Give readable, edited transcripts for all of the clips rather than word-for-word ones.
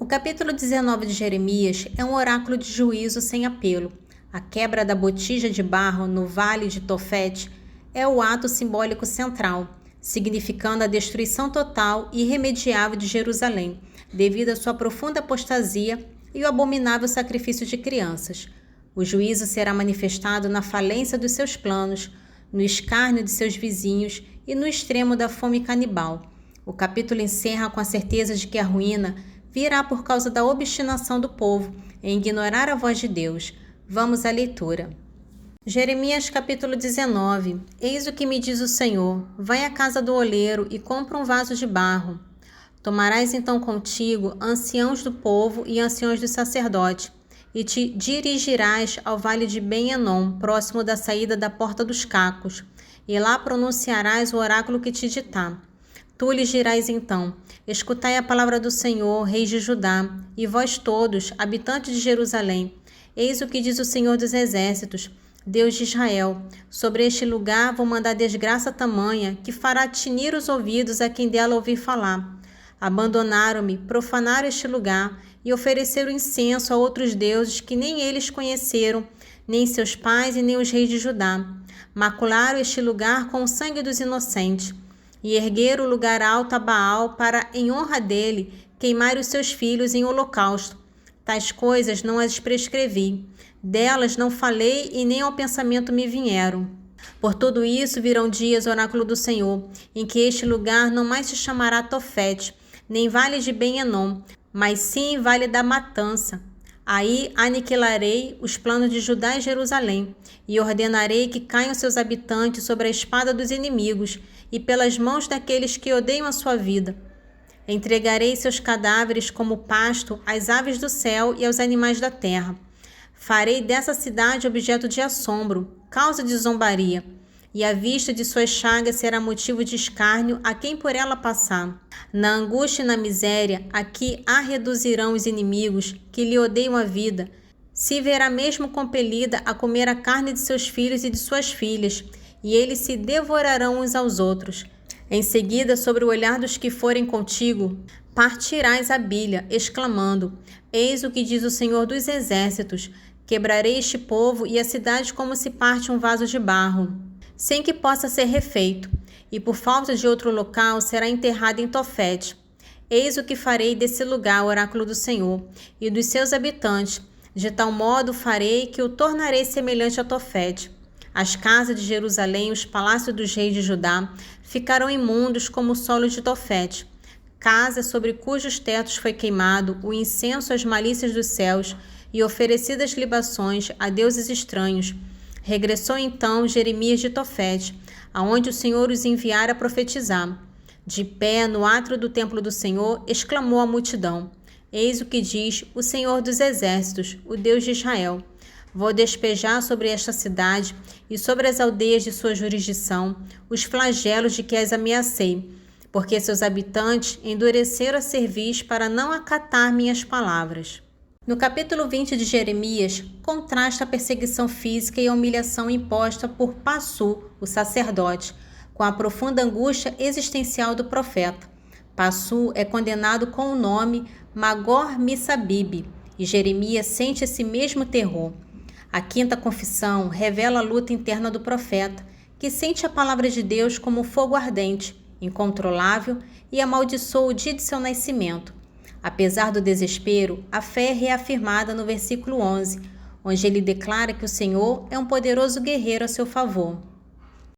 O capítulo 19 de Jeremias é um oráculo de juízo sem apelo. A quebra da botija de barro no vale de Tofete é o ato simbólico central, significando a destruição total e irremediável de Jerusalém, devido à sua profunda apostasia e o abominável sacrifício de crianças. O juízo será manifestado na falência dos seus planos, no escárnio de seus vizinhos e no extremo da fome canibal. O capítulo encerra com a certeza de que a ruína virá por causa da obstinação do povo em ignorar a voz de Deus. Vamos à leitura. Jeremias capítulo 19. Eis o que me diz o Senhor: vai à casa do oleiro e compra um vaso de barro. Tomarás então contigo anciãos do povo e anciãos do sacerdote, e te dirigirás ao vale de Ben-Enom, próximo da saída da porta dos cacos, e lá pronunciarás o oráculo que te ditar. Tu lhes dirás então: escutai a palavra do Senhor, rei de Judá, e vós todos, habitantes de Jerusalém. Eis o que diz o Senhor dos Exércitos, Deus de Israel: sobre este lugar vou mandar desgraça tamanha, que fará tinir os ouvidos a quem dela ouvir falar. Abandonaram-me, profanaram este lugar, e ofereceram incenso a outros deuses que nem eles conheceram, nem seus pais e nem os reis de Judá. Macularam este lugar com o sangue dos inocentes. E ergueram o lugar alto a Baal para, em honra dele, queimar os seus filhos em holocausto. Tais coisas não as prescrevi, delas não falei e nem ao pensamento me vieram. Por tudo isso virão dias, oráculo do Senhor, em que este lugar não mais se chamará Tofete, nem vale de Ben-Enom, mas sim vale da matança. Aí aniquilarei os planos de Judá e Jerusalém, e ordenarei que caiam seus habitantes sobre a espada dos inimigos e pelas mãos daqueles que odeiam a sua vida. Entregarei seus cadáveres como pasto às aves do céu e aos animais da terra. Farei dessa cidade objeto de assombro, causa de zombaria, e a vista de suas chagas será motivo de escárnio a quem por ela passar. Na angústia e na miséria, aqui a reduzirão os inimigos que lhe odeiam a vida. Se verá mesmo compelida a comer a carne de seus filhos e de suas filhas, e eles se devorarão uns aos outros. Em seguida, sobre o olhar dos que forem contigo, partirás a bilha, exclamando: eis o que diz o Senhor dos Exércitos: quebrarei este povo e a cidade como se parte um vaso de barro, sem que possa ser refeito, e por falta de outro local será enterrado em Tofete. Eis o que farei desse lugar, oráculo do Senhor, e dos seus habitantes, de tal modo farei que o tornarei semelhante a Tofete. As casas de Jerusalém e os palácios dos reis de Judá ficarão imundos como o solo de Tofete, casa sobre cujos tetos foi queimado o incenso às malícias dos céus e oferecidas libações a deuses estranhos. Regressou então Jeremias de Tofete, aonde o Senhor os enviara a profetizar. De pé no átrio do templo do Senhor, exclamou a multidão: eis o que diz o Senhor dos Exércitos, o Deus de Israel: vou despejar sobre esta cidade e sobre as aldeias de sua jurisdição os flagelos de que as ameacei, porque seus habitantes endureceram a cerviz para não acatar minhas palavras. No capítulo 20 de Jeremias, contrasta a perseguição física e a humilhação imposta por Passur, o sacerdote, com a profunda angústia existencial do profeta. Passur é condenado com o nome Magor-Missabib, e Jeremias sente esse mesmo terror. A quinta confissão revela a luta interna do profeta, que sente a palavra de Deus como fogo ardente, incontrolável, e amaldiçoa o dia de seu nascimento. Apesar do desespero, a fé é reafirmada no versículo 11, onde ele declara que o Senhor é um poderoso guerreiro a seu favor.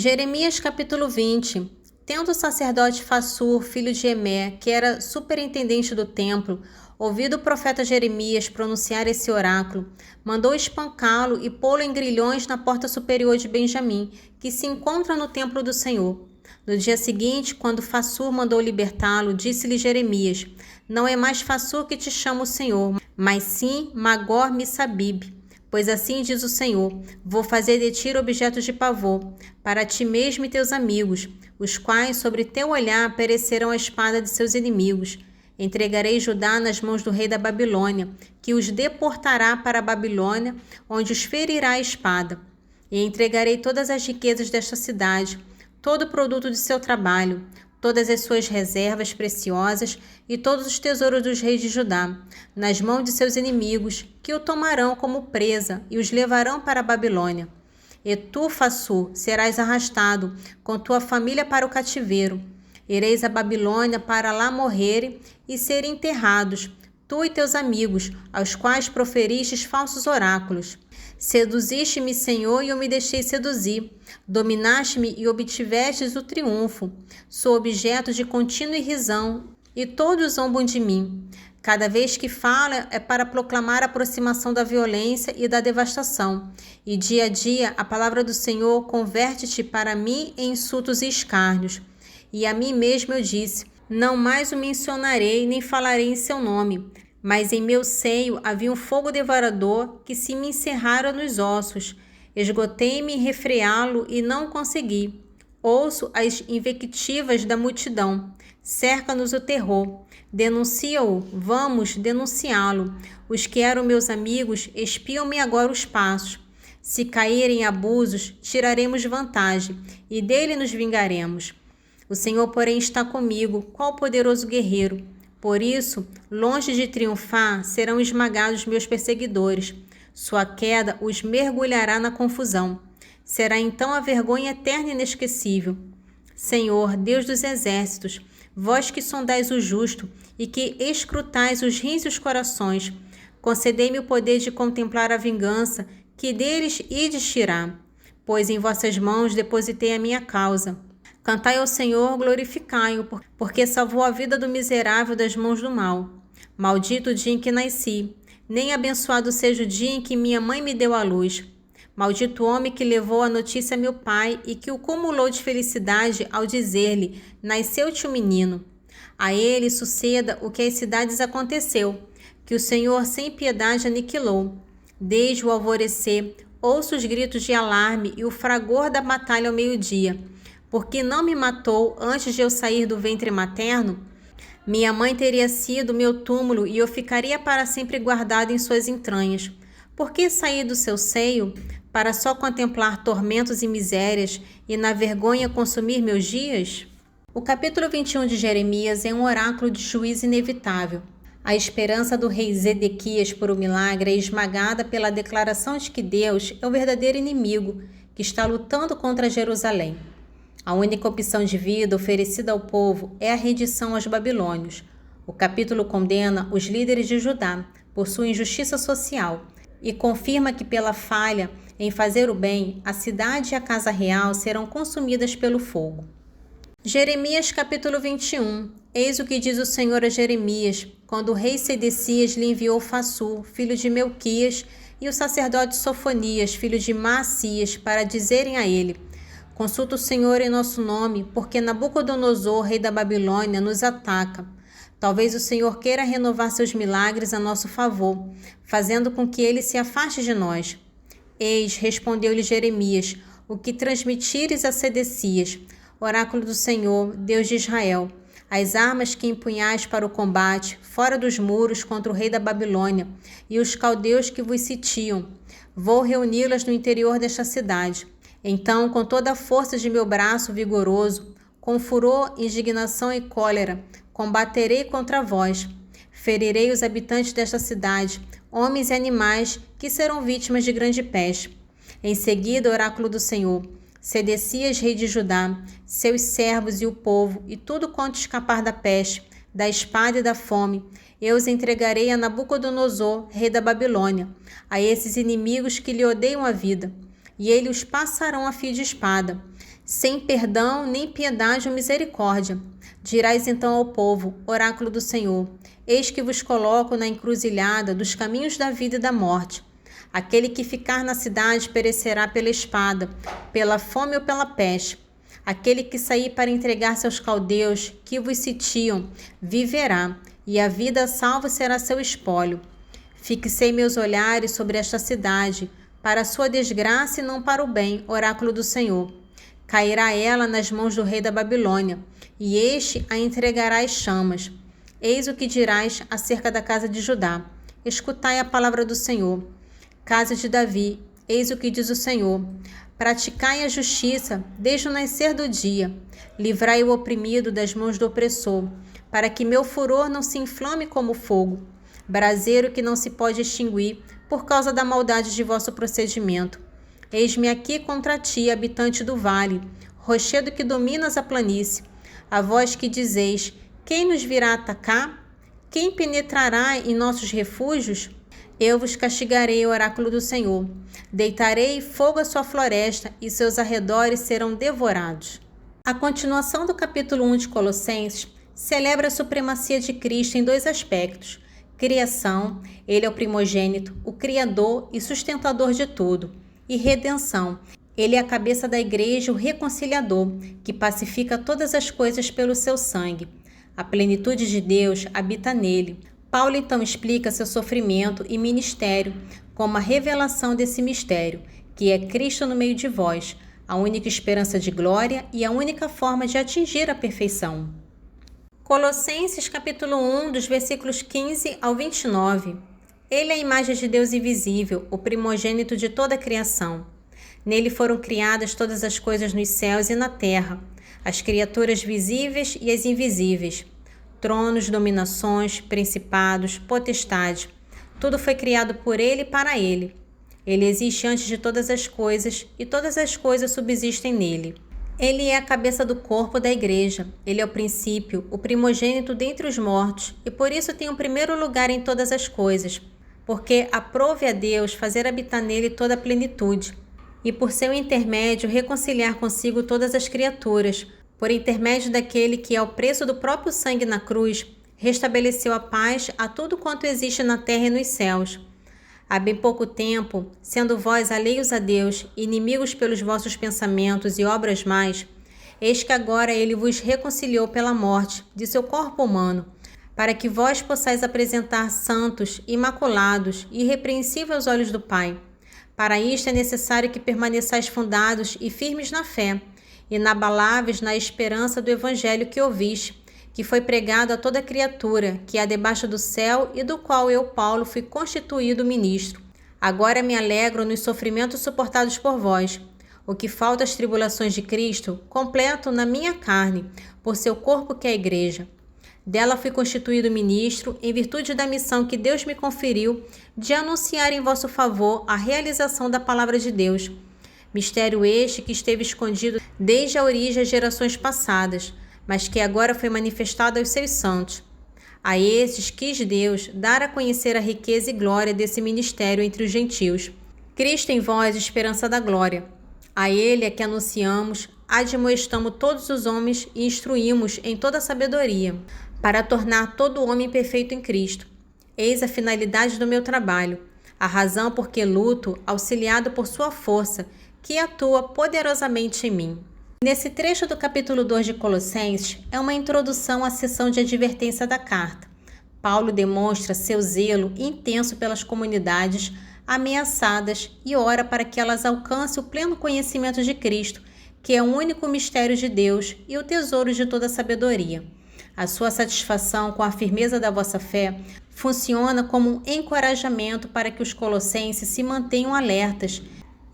Jeremias capítulo 20. Tendo o sacerdote Fassur, filho de Emé, que era superintendente do templo, ouvido o profeta Jeremias pronunciar esse oráculo, mandou espancá-lo e pô-lo em grilhões na porta superior de Benjamim, que se encontra no templo do Senhor. No dia seguinte, quando Fassur mandou libertá-lo, disse-lhe Jeremias: não é mais Fassur que te chama o Senhor, mas sim Magor-Missabib. Pois assim diz o Senhor: vou fazer de ti objetos de pavor, para ti mesmo e teus amigos, os quais sobre teu olhar perecerão a espada de seus inimigos. Entregarei Judá nas mãos do rei da Babilônia, que os deportará para a Babilônia, onde os ferirá a espada. E entregarei todas as riquezas desta cidade, todo o produto de seu trabalho, todas as suas reservas preciosas e todos os tesouros dos reis de Judá, nas mãos de seus inimigos, que o tomarão como presa e os levarão para a Babilônia. E tu, Fassu, serás arrastado com tua família para o cativeiro. Ireis à Babilônia para lá morrer e serem enterrados, tu e teus amigos, aos quais proferistes falsos oráculos. Seduziste-me, Senhor, e eu me deixei seduzir. Dominaste-me e obtivestes o triunfo. Sou objeto de contínua irrisão, e todos zombam de mim. Cada vez que fala é para proclamar a aproximação da violência e da devastação. E dia a dia a palavra do Senhor converte-te para mim em insultos e escárnios. E a mim mesmo eu disse: não mais o mencionarei, nem falarei em seu nome. Mas em meu seio havia um fogo devorador que se me encerrara nos ossos. Esgotei-me em refreá-lo e não consegui. Ouço as invectivas da multidão. Cerca-nos o terror. Denuncia-o, vamos denunciá-lo. Os que eram meus amigos espiam-me agora os passos. Se caírem abusos, tiraremos vantagem, e dele nos vingaremos. O Senhor, porém, está comigo, qual poderoso guerreiro. Por isso, longe de triunfar, serão esmagados meus perseguidores. Sua queda os mergulhará na confusão. Será então a vergonha eterna e inesquecível. Senhor, Deus dos exércitos, vós que sondais o justo e que escrutais os rins e os corações, concedei-me o poder de contemplar a vingança que deles ides tirar, pois em vossas mãos depositei a minha causa. Cantai ao Senhor, glorificai-o, porque salvou a vida do miserável das mãos do mal. Maldito o dia em que nasci, nem abençoado seja o dia em que minha mãe me deu à luz. Maldito o homem que levou a notícia a meu pai e que o cumulou de felicidade ao dizer-lhe: nasceu-te um menino. A ele suceda o que às cidades aconteceu, que o Senhor sem piedade aniquilou. Desde o alvorecer, ouço os gritos de alarme e o fragor da batalha ao meio-dia. Porque não me matou antes de eu sair do ventre materno? Minha mãe teria sido meu túmulo e eu ficaria para sempre guardado em suas entranhas. Por que saí do seu seio? Para só contemplar tormentos e misérias e na vergonha consumir meus dias? O capítulo 21 de Jeremias é um oráculo de juízo inevitável. A esperança do rei Zedequias por um milagre é esmagada pela declaração de que Deus é o verdadeiro inimigo que está lutando contra Jerusalém. A única opção de vida oferecida ao povo é a rendição aos babilônios. O capítulo condena os líderes de Judá por sua injustiça social e confirma que pela falha em fazer o bem, a cidade e a casa real serão consumidas pelo fogo. Jeremias capítulo 21. Eis o que diz o Senhor a Jeremias, quando o rei Sedecias lhe enviou Fassu, filho de Melquias, e o sacerdote Sofonias, filho de Maacias, para dizerem a ele: consulta o Senhor em nosso nome, porque Nabucodonosor, rei da Babilônia, nos ataca. Talvez o Senhor queira renovar seus milagres a nosso favor, fazendo com que ele se afaste de nós. Eis, respondeu-lhe Jeremias, o que transmitires a Sedecias, oráculo do Senhor, Deus de Israel, as armas que empunhais para o combate, fora dos muros contra o rei da Babilônia, e os caldeus que vos sitiam. Vou reuni-las no interior desta cidade. Então, com toda a força de meu braço vigoroso, com furor, indignação e cólera, combaterei contra vós. Ferirei os habitantes desta cidade, homens e animais, que serão vítimas de grande peste. Em seguida, oráculo do Senhor, Sedecias, rei de Judá, seus servos e o povo, e tudo quanto escapar da peste, da espada e da fome, eu os entregarei a Nabucodonosor, rei da Babilônia, a esses inimigos que lhe odeiam a vida. E ele os passarão a fio de espada, sem perdão, nem piedade ou misericórdia. Dirás então ao povo, oráculo do Senhor, eis que vos coloco na encruzilhada dos caminhos da vida e da morte. Aquele que ficar na cidade perecerá pela espada, pela fome ou pela peste. Aquele que sair para entregar-se aos caldeus, que vos sitiam, viverá, e a vida salva será seu espólio. Fixei meus olhares sobre esta cidade, para a sua desgraça e não para o bem, oráculo do Senhor. Cairá ela nas mãos do rei da Babilônia, e este a entregará às chamas. Eis o que dirás acerca da casa de Judá. Escutai a palavra do Senhor. Casa de Davi, eis o que diz o Senhor. Praticai a justiça desde o nascer do dia. Livrai o oprimido das mãos do opressor, para que meu furor não se inflame como fogo, braseiro que não se pode extinguir por causa da maldade de vosso procedimento. Eis-me aqui contra ti, habitante do vale, rochedo que dominas a planície, a vós que dizeis: quem nos virá atacar? Quem penetrará em nossos refúgios? Eu vos castigarei, oráculo do Senhor. Deitarei fogo à sua floresta e seus arredores serão devorados. A continuação do capítulo 1 de Colossenses celebra a supremacia de Cristo em dois aspectos. Criação, ele é o primogênito, o criador e sustentador de tudo. E redenção, ele é a cabeça da igreja, o reconciliador, que pacifica todas as coisas pelo seu sangue. A plenitude de Deus habita nele. Paulo então explica seu sofrimento e ministério como a revelação desse mistério, que é Cristo no meio de vós, a única esperança de glória e a única forma de atingir a perfeição. Colossenses capítulo 1, dos versículos 15 ao 29. Ele é a imagem de Deus invisível, o primogênito de toda a criação. Nele foram criadas todas as coisas nos céus e na terra, as criaturas visíveis e as invisíveis, tronos, dominações, principados, potestades. Tudo foi criado por ele e para ele. Ele existe antes de todas as coisas e todas as coisas subsistem nele. Ele é a cabeça do corpo da igreja. Ele é o princípio, o primogênito dentre os mortos e por isso tem o primeiro lugar em todas as coisas, porque aprove a Deus fazer habitar nele toda a plenitude e por seu intermédio reconciliar consigo todas as criaturas. Por intermédio daquele que, ao preço do próprio sangue na cruz, restabeleceu a paz a tudo quanto existe na terra e nos céus. Há bem pouco tempo, sendo vós alheios a Deus, inimigos pelos vossos pensamentos e obras mais, eis que agora ele vos reconciliou pela morte de seu corpo humano, para que vós possais apresentar santos, imaculados e irrepreensíveis aos olhos do Pai. Para isto é necessário que permaneçais fundados e firmes na fé, inabaláveis na esperança do evangelho que ouviste, que foi pregado a toda criatura que há debaixo do céu e do qual eu, Paulo, fui constituído ministro. Agora me alegro nos sofrimentos suportados por vós. O que falta às tribulações de Cristo, completo na minha carne, por seu corpo que é a igreja. Dela fui constituído ministro, em virtude da missão que Deus me conferiu de anunciar em vosso favor a realização da palavra de Deus. Mistério este que esteve escondido desde a origem às gerações passadas, mas que agora foi manifestado aos seus santos. A esses quis Deus dar a conhecer a riqueza e glória desse ministério entre os gentios. Cristo em vós, esperança da glória. A ele é que anunciamos, admoestamos todos os homens e instruímos em toda a sabedoria, para tornar todo homem perfeito em Cristo. Eis a finalidade do meu trabalho, a razão por que luto, auxiliado por sua força, que atua poderosamente em mim. Nesse trecho do capítulo 2 de Colossenses, é uma introdução à seção de advertência da carta. Paulo demonstra seu zelo intenso pelas comunidades ameaçadas e ora para que elas alcancem o pleno conhecimento de Cristo, que é o único mistério de Deus e o tesouro de toda sabedoria. A sua satisfação com a firmeza da vossa fé funciona como um encorajamento para que os colossenses se mantenham alertas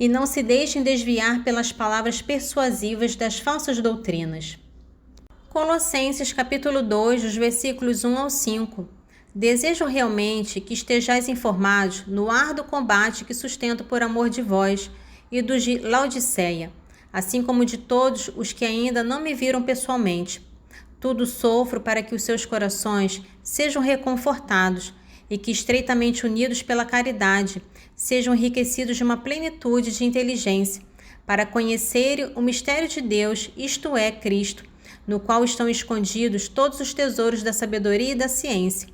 e não se deixem desviar pelas palavras persuasivas das falsas doutrinas. Colossenses capítulo 2, dos versículos 1 ao 5. Desejo realmente que estejais informados no árduo combate que sustento por amor de vós e dos de Laodiceia, assim como de todos os que ainda não me viram pessoalmente. Tudo sofro para que os seus corações sejam reconfortados e que, estreitamente unidos pela caridade, sejam enriquecidos de uma plenitude de inteligência, para conhecerem o mistério de Deus, isto é, Cristo, no qual estão escondidos todos os tesouros da sabedoria e da ciência.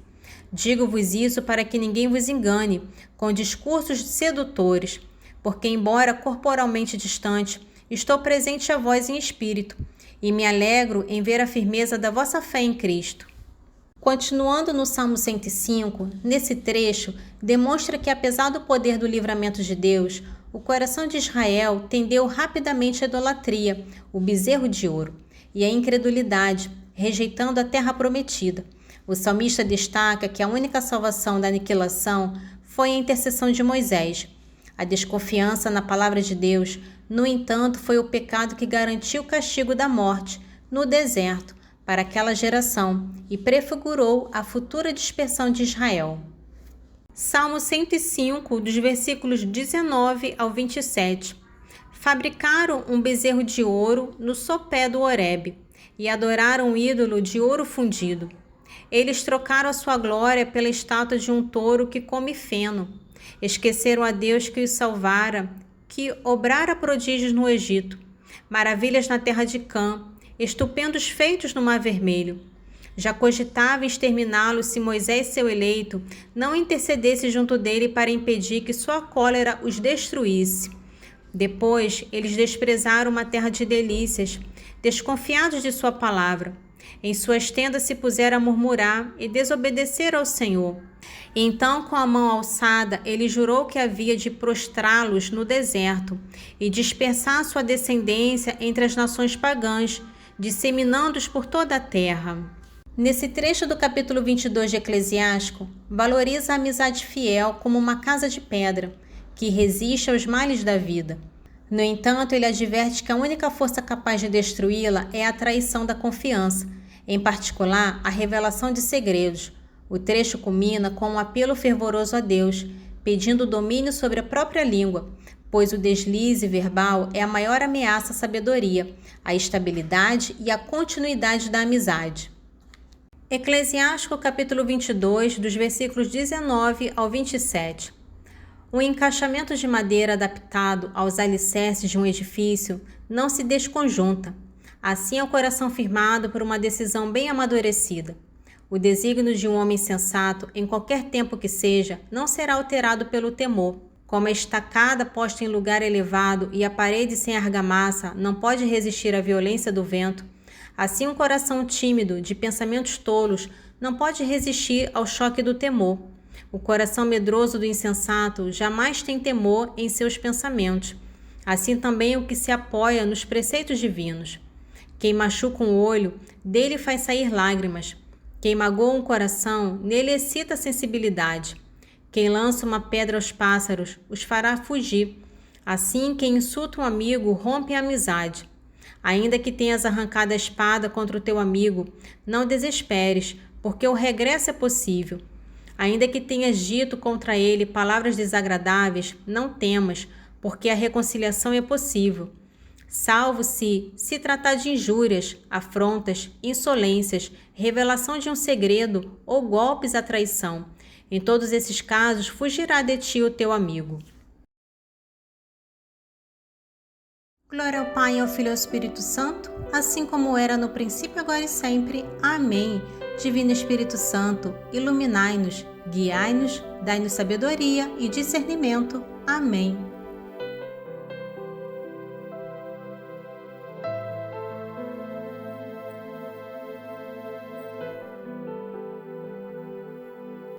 Digo-vos isso para que ninguém vos engane com discursos sedutores, porque, embora corporalmente distante, estou presente a vós em espírito, e me alegro em ver a firmeza da vossa fé em Cristo. Continuando no Salmo 105, nesse trecho, demonstra que, apesar do poder do livramento de Deus, o coração de Israel tendeu rapidamente à idolatria, o bezerro de ouro, e à incredulidade, rejeitando a terra prometida. O salmista destaca que a única salvação da aniquilação foi a intercessão de Moisés. A desconfiança na palavra de Deus, no entanto, foi o pecado que garantiu o castigo da morte no deserto para aquela geração e prefigurou a futura dispersão de Israel. Salmo 105, dos versículos 19 ao 27. Fabricaram um bezerro de ouro no sopé do Horebe e adoraram um ídolo de ouro fundido. Eles trocaram a sua glória pela estátua de um touro que come feno. Esqueceram a Deus que os salvara, que obrara prodígios no Egito, maravilhas na terra de Cã, estupendos feitos no Mar Vermelho. Já cogitava exterminá-lo se Moisés, seu eleito, não intercedesse junto dele para impedir que sua cólera os destruísse. Depois, eles desprezaram uma terra de delícias, desconfiados de sua palavra. Em suas tendas se puseram a murmurar e desobedeceram ao Senhor. Então, com a mão alçada, ele jurou que havia de prostrá-los no deserto e dispersar sua descendência entre as nações pagãs, disseminando-os por toda a terra. Nesse trecho do capítulo 22 de Eclesiástico, valoriza a amizade fiel como uma casa de pedra, que resiste aos males da vida. No entanto, ele adverte que a única força capaz de destruí-la é a traição da confiança, em particular, a revelação de segredos. O trecho culmina com um apelo fervoroso a Deus, pedindo domínio sobre a própria língua, pois o deslize verbal é a maior ameaça à sabedoria, à estabilidade e à continuidade da amizade. Eclesiástico capítulo 22, dos versículos 19 ao 27. O encaixamento de madeira adaptado aos alicerces de um edifício não se desconjunta. Assim é o coração firmado por uma decisão bem amadurecida. O desígnio de um homem sensato, em qualquer tempo que seja, não será alterado pelo temor. Como a estacada posta em lugar elevado e a parede sem argamassa não pode resistir à violência do vento, assim um coração tímido, de pensamentos tolos, não pode resistir ao choque do temor. O coração medroso do insensato jamais tem temor em seus pensamentos. Assim também o que se apoia nos preceitos divinos. Quem machuca um olho, dele faz sair lágrimas. Quem magoa um coração, nele excita a sensibilidade. Quem lança uma pedra aos pássaros, os fará fugir. Assim, quem insulta um amigo, rompe a amizade. Ainda que tenhas arrancado a espada contra o teu amigo, não desesperes, porque o regresso é possível. Ainda que tenhas dito contra ele palavras desagradáveis, não temas, porque a reconciliação é possível. Salvo se tratar de injúrias, afrontas, insolências, revelação de um segredo ou golpes à traição. Em todos esses casos, fugirá de ti o teu amigo. Glória ao Pai, ao Filho e ao Espírito Santo, assim como era no princípio, agora e sempre. Amém. Divino Espírito Santo, iluminai-nos, guiai-nos, dai-nos sabedoria e discernimento. Amém.